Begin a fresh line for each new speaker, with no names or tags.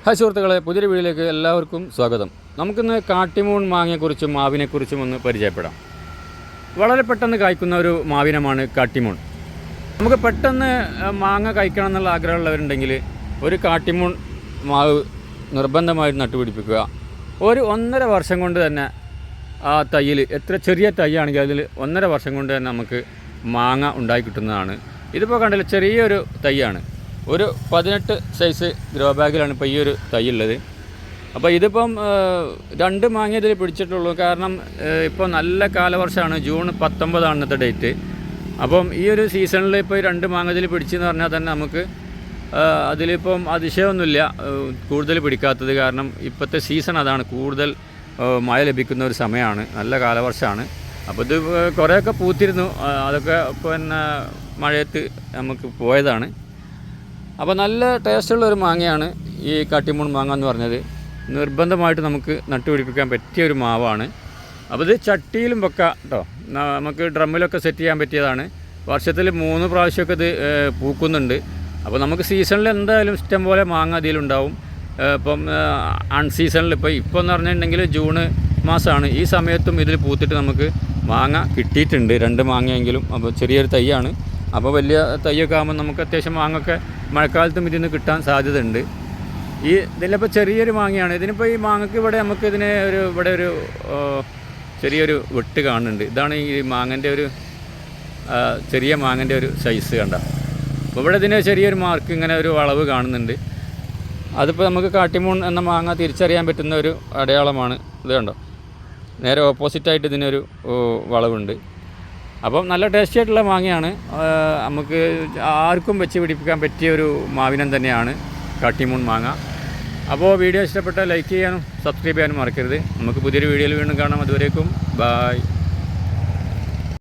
Hi സുഹൃത്തുക്കളെ, പുതിയൊരു വീഡിയോയിലേക്ക് എല്ലാവർക്കും സ്വാഗതം. നമുക്കിന്ന് കാട്ടിമൂൺ മാങ്ങയെക്കുറിച്ചും മാവിനെക്കുറിച്ചും ഒന്ന് പരിചയപ്പെടാം. വളരെ പെട്ടെന്ന് കായ്ക്കുന്ന ഒരു മാവിനമാണ് കാട്ടിമൂൺ. നമുക്ക് പെട്ടെന്ന് മാങ്ങ കഴിക്കണം എന്നുള്ള ആഗ്രഹമുള്ളവരുണ്ടെങ്കിൽ ഒരു കാട്ടിമൂൺ മാവ് നിർബന്ധമായിട്ട് നട്ടുപിടിപ്പിക്കുക. ഒരു 1.5 വർഷം കൊണ്ട് തന്നെ ആ തയ്യിൽ, എത്ര ചെറിയ തൈയാണെങ്കിൽ അതിൽ 1.5 വർഷം കൊണ്ട് തന്നെ നമുക്ക് മാങ്ങ ഉണ്ടായി കിട്ടുന്നതാണ്. ഇതിപ്പോൾ കണ്ടില്ല, ചെറിയൊരു തൈയാണ്. ഒരു 18 സൈസ് ഗ്രോ ബാഗിലാണ് ഇപ്പോൾ ഈ ഒരു തൈ ഉള്ളത്. അപ്പോൾ ഇതിപ്പം 2 മാങ്ങ ഇതിൽ പിടിച്ചിട്ടുള്ളൂ. കാരണം ഇപ്പോൾ നല്ല കാലവർഷമാണ്. ജൂൺ 19 ഇന്നത്തെ ഡേറ്റ്. അപ്പം ഈ ഒരു സീസണിൽ ഇപ്പോൾ 2 മാങ്ങ ഇതിൽ പിടിച്ചെന്ന് പറഞ്ഞാൽ തന്നെ നമുക്ക് അതിലിപ്പം അതിശയമൊന്നുമില്ല കൂടുതൽ പിടിക്കാത്തത്. കാരണം ഇപ്പോഴത്തെ സീസൺ അതാണ്, കൂടുതൽ മഴ ലഭിക്കുന്ന ഒരു സമയമാണ്, നല്ല കാലവർഷമാണ്. അപ്പോൾ ഇത് കുറേയൊക്കെ പൂത്തിരുന്നു, അതൊക്കെ പിന്നെ മഴയത്ത് നമുക്ക് പോയതാണ്. അപ്പോൾ നല്ല ടേസ്റ്റുള്ള ഒരു മാങ്ങയാണ് ഈ കാട്ടിമൂൺ മാങ്ങ എന്ന് പറഞ്ഞത്. നിർബന്ധമായിട്ട് നമുക്ക് നട്ടുപിടിപ്പിക്കാൻ പറ്റിയ ഒരു മാവാണ്. അപ്പോൾ ഇത് ചട്ടിയിലും വെക്കാം കേട്ടോ, നമുക്ക് ഡ്രമ്മിലൊക്കെ സെറ്റ് ചെയ്യാൻ പറ്റിയതാണ്. വർഷത്തിൽ 3 പ്രാവശ്യമൊക്കെ ഇത് പൂക്കുന്നുണ്ട്. അപ്പോൾ നമുക്ക് സീസണിൽ എന്തായാലും ഇഷ്ടം പോലെ മാങ്ങ ഇതിലുണ്ടാവും. ഇപ്പം അൺസീസണിൽ ഇപ്പോൾ എന്ന് പറഞ്ഞിട്ടുണ്ടെങ്കിൽ ജൂൺ മാസമാണ്, ഈ സമയത്തും ഇതിൽ പൂത്തിട്ട് നമുക്ക് മാങ്ങ കിട്ടിയിട്ടുണ്ട്, 2 മാങ്ങയെങ്കിലും. അപ്പോൾ ചെറിയൊരു തൈയാണ്. അപ്പോൾ വലിയ തൈയൊക്കെ ആകുമ്പോൾ നമുക്ക് അത്യാവശ്യം മാങ്ങയൊക്കെ മഴക്കാലത്തും ഇതിന് കിട്ടാൻ സാധ്യതയുണ്ട്. ഇതിലിപ്പോൾ ചെറിയൊരു മാങ്ങയാണ്. ഇതിനിപ്പോൾ ഈ മാങ്ങയ്ക്ക് നമുക്കിതിന് ഇവിടെ ഒരു ചെറിയൊരു വെട്ട് കാണുന്നുണ്ട്. ഇതാണ് ഈ മാങ്ങൻ്റെ ഒരു ചെറിയ മാങ്ങൻ്റെ ഒരു സൈസ് കണ്ട. അപ്പോൾ ഇവിടെ ഇതിന് ചെറിയൊരു മാർക്ക്, ഇങ്ങനെ ഒരു വളവ് കാണുന്നുണ്ട്. അതിപ്പോൾ നമുക്ക് കാട്ടിമൂൺ എന്ന മാങ്ങ തിരിച്ചറിയാൻ പറ്റുന്ന ഒരു അടയാളമാണ്. ഇത് കണ്ടോ, നേരെ ഓപ്പോസിറ്റായിട്ട് ഇതിനൊരു വളവുണ്ട്. അപ്പം നല്ല ടേസ്റ്റി ആയിട്ടുള്ള മാങ്ങയാണ്. നമുക്ക് ആർക്കും വെച്ച് പിടിപ്പിക്കാൻ പറ്റിയ ഒരു മാവിനം തന്നെയാണ് കാട്ടിമൂൺ മാങ്ങ. അപ്പോൾ വീഡിയോ ഇഷ്ടപ്പെട്ടാൽ ലൈക്ക് ചെയ്യാനും സബ്സ്ക്രൈബ് ചെയ്യാനും മറക്കരുത്. നമുക്ക് പുതിയൊരു വീഡിയോയിൽ വീണ്ടും കാണാം. അതുവരേക്കും ബായ്.